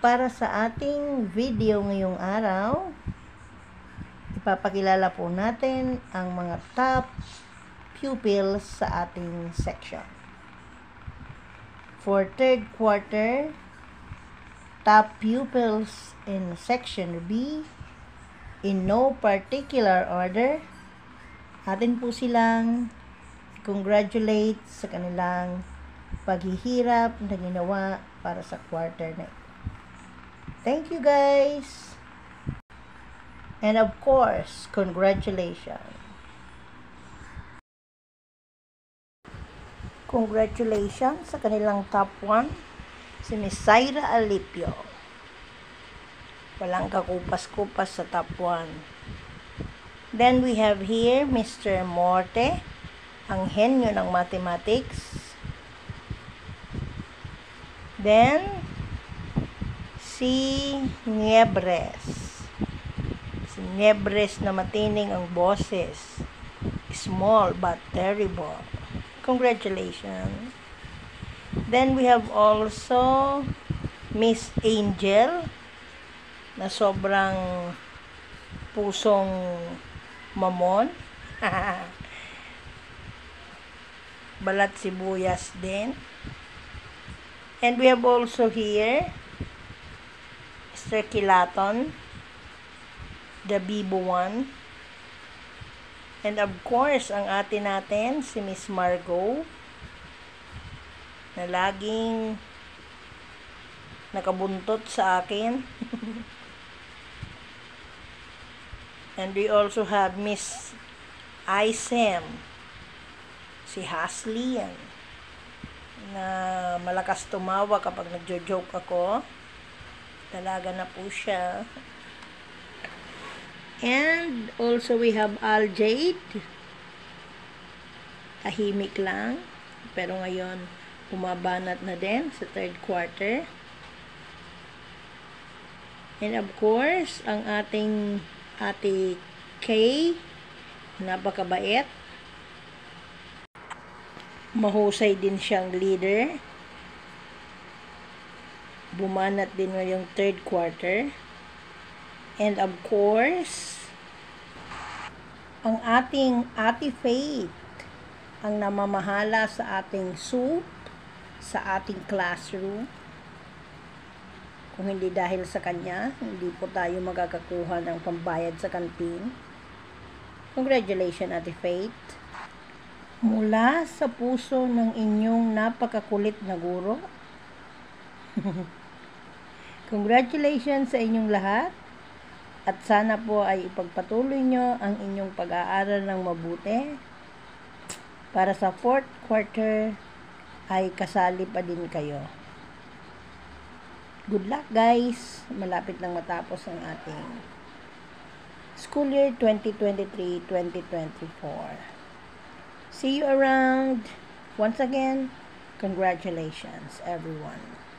Para sa ating video ngayong araw, ipapakilala po natin ang mga top pupils sa ating section. For third quarter, top pupils in section B, in no particular order, atin po silang congratulate sa kanilang paghihirap na ginawa para sa quarter na ito. Thank you guys! And of course, congratulations! Congratulations sa kanilang top 1, si Miss Zaira Alipio. Walang kakupas-kupas sa top 1. Then we have here Mr. Morte, ang henyo ng mathematics. Then, si Niebres. Si Niebres na matining ang boses. Small but terrible. Congratulations. Then we have also Miss Angel na sobrang pusong mamon. Balat sibuyas din. And we have also here Mr. Kilaton, the Bibo one. And of course, ang ate natin, si Miss Margo, na laging nakabuntot sa akin. And we also have Miss Isem, si Hasley yan, na malakas tumawa kapag nagjo-joke ako. Talaga na po siya. And also we have Aljade. Tahimik lang. Pero ngayon, bumabanat na din sa third quarter. And of course, ang ating Ate Kay, napakabait. Mahusay din siyang leader. Bumanat din ngayong third quarter. And of course, ang ating Ate Faith, ang namamahala sa ating soup, sa ating classroom. Kung hindi dahil sa kanya, hindi po tayo magkakakuha ng pambayad sa kantin. Congratulations, Ate Faith. Mula sa puso ng inyong napakakulit na guro. Congratulations sa inyong lahat. At sana po ay ipagpatuloy nyo ang inyong pag-aaral ng mabuti. Para sa fourth quarter ay kasali pa din kayo. Good luck guys! Malapit lang matapos ang ating school year 2023-2024. See you around. Once again, congratulations everyone.